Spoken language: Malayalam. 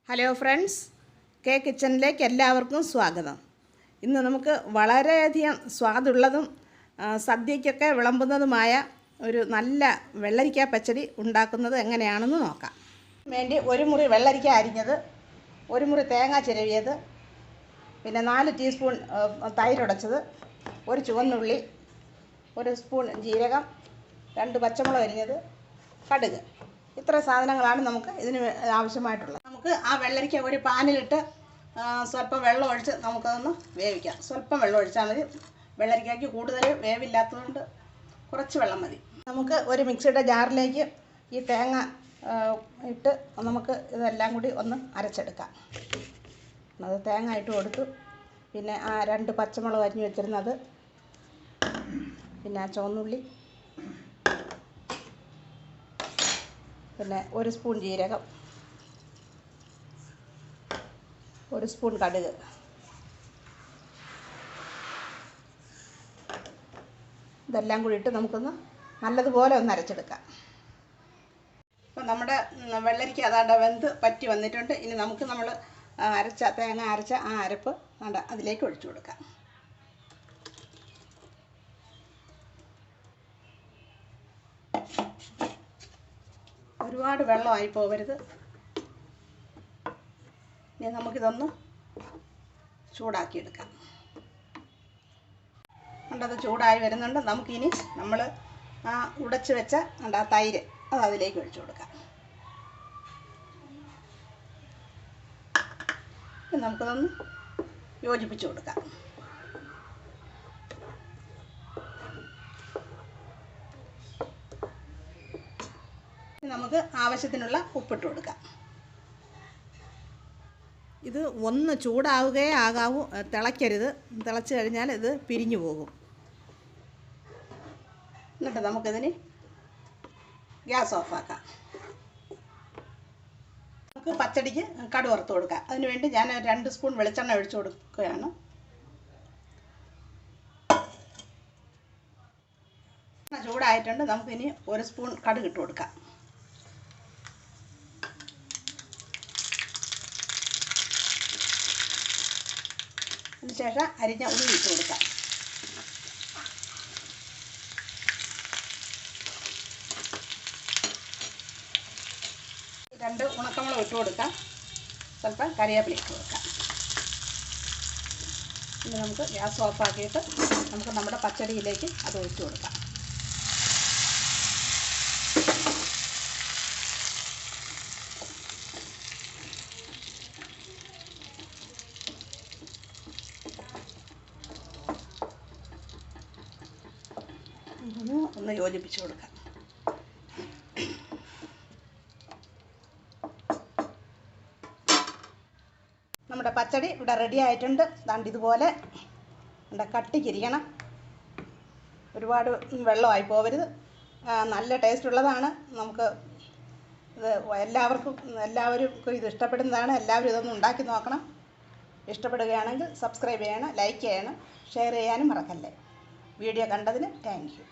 ഹലോ ഫ്രണ്ട്സ്, കെ കിച്ചണിലേക്ക് എല്ലാവർക്കും സ്വാഗതം. ഇന്ന് നമുക്ക് വളരെയധികം സ്വാദുള്ളതും സദ്യയ്ക്കൊക്കെ വിളമ്പുന്നതുമായ ഒരു നല്ല വെള്ളരിക്ക പച്ചടി ഉണ്ടാക്കുന്നത് എങ്ങനെയാണെന്ന് നോക്കാം. വേണ്ടി ഒരു മുറി വെള്ളരിക്ക അരിഞ്ഞത്, ഒരു മുറി തേങ്ങ ചിരവിയത്, പിന്നെ 4 ടീസ്പൂൺ തൈരുടച്ചത്, ഒരു ചുവന്നുള്ളി, ഒരു സ്പൂൺ ജീരകം, 2 പച്ചമുളക് അരിഞ്ഞത്, കടുക്. ഇത്ര സാധനങ്ങളാണ് നമുക്ക് ഇതിന് ആവശ്യമായിട്ടുള്ളത്. നമുക്ക് ആ വെള്ളരിക്ക ഒരു പാനിലിട്ട് സ്വല്പം വെള്ളം ഒഴിച്ച് നമുക്കതൊന്ന് വേവിക്കാം. സ്വല്പം വെള്ളം ഒഴിച്ചാൽ മതി. വെള്ളരിക്കയ്ക്ക് കൂടുതൽ വേവില്ലാത്തതുകൊണ്ട് കുറച്ച് വെള്ളം മതി. നമുക്ക് ഒരു മിക്സിയുടെ ജാറിലേക്ക് ഈ തേങ്ങ ഇട്ട് നമുക്ക് ഇതെല്ലാം കൂടി ഒന്ന് അരച്ചെടുക്കാം. അത് തേങ്ങ ഇട്ട് കൊടുത്തു. പിന്നെ ആ 2 പച്ചമുളക് അരിഞ്ഞ് വെച്ചിരുന്നത്, പിന്നെ ആ ചുവന്നുള്ളി, പിന്നെ ഒരു സ്പൂൺ ജീരകം, ഒരു സ്പൂൺ കടുക്, ഇതെല്ലാം കൂടി ഇട്ട് നമുക്കൊന്ന് നല്ലതുപോലെ ഒന്ന് അരച്ചെടുക്കാം. അപ്പം നമ്മുടെ വെള്ളരിക്ക അതാണ്ട് വെന്ത് പറ്റി വന്നിട്ടുണ്ട്. ഇനി നമുക്ക് നമ്മൾ തേങ്ങ അരച്ച ആ അരപ്പ് അതിലേക്ക് ഒഴിച്ചു കൊടുക്കാം. ഒരുപാട് വെള്ളമായി പോകരുത്. ഇനി നമുക്കിതൊന്ന് ചൂടാക്കിയെടുക്കാം. അത് ചൂടായി വരുന്നുണ്ട്. നമുക്കിനി നമ്മൾ ആ ഉടച്ച് വെച്ച ആ തൈര് അതിലേക്ക് ഒഴിച്ചു കൊടുക്കാം. നമുക്കതൊന്ന് യോജിപ്പിച്ച് കൊടുക്കാം. നമുക്ക് ആവശ്യത്തിനുള്ള ഉപ്പിട്ട് കൊടുക്കാം. ഇത് ഒന്ന് ചൂടാവുകയേ ആകാവൂ, തിളയ്ക്കരുത്. തിളച്ച് കഴിഞ്ഞാൽ ഇത് പിരിഞ്ഞു പോകും. എന്നിട്ട് നമുക്കിതിന് ഗ്യാസ് ഓഫാക്കാം. നമുക്ക് പച്ചടിക്ക് കടുക് വറുത്ത് കൊടുക്കാം. അതിനുവേണ്ടി ഞാൻ 2 സ്പൂൺ വെളിച്ചെണ്ണ ഒഴിച്ചു കൊടുക്കുകയാണ്. ചൂടായിട്ടുണ്ട്. നമുക്കിനി 1 സ്പൂൺ കടുക് ഇട്ട് കൊടുക്കാം. അതിനുശേഷം അരിഞ്ഞ ഉള്ളി ഇട്ട് കൊടുക്കാം. രണ്ട് ഉണക്കമുളക് ഇട്ട് കൊടുക്കാം. സ്വല്പം കറിവേപ്പില ഇട്ട് കൊടുക്കാം. ഇനി നമുക്ക് ഗ്യാസ് ഓഫാക്കിയിട്ട് നമുക്ക് നമ്മുടെ പച്ചടിയിലേക്ക് അത് ഒഴിച്ചു കൊടുക്കാം. ഒന്ന് യോജിപ്പിച്ച് കൊടുക്കാം. നമ്മുടെ പച്ചടി ഇവിടെ റെഡി ആയിട്ടുണ്ട്. ദാണ്ട് ഇതുപോലെ കട്ടിക്കിരിക്കണം. ഒരുപാട് വെള്ളമായി പോകരുത്. നല്ല ടേസ്റ്റ് ഉള്ളതാണ്. നമുക്ക് ഇത് എല്ലാവരും ഇത് ഇഷ്ടപ്പെടുന്നതാണ്. എല്ലാവരും ഇതൊന്ന് ഉണ്ടാക്കി നോക്കണം. ഇഷ്ടപ്പെടുകയാണെങ്കിൽ സബ്സ്ക്രൈബ് ചെയ്യണം, ലൈക്ക് ചെയ്യണം, ഷെയർ ചെയ്യാനും മറക്കല്ലേ. വീഡിയോ കണ്ടതിന് താങ്ക് യു.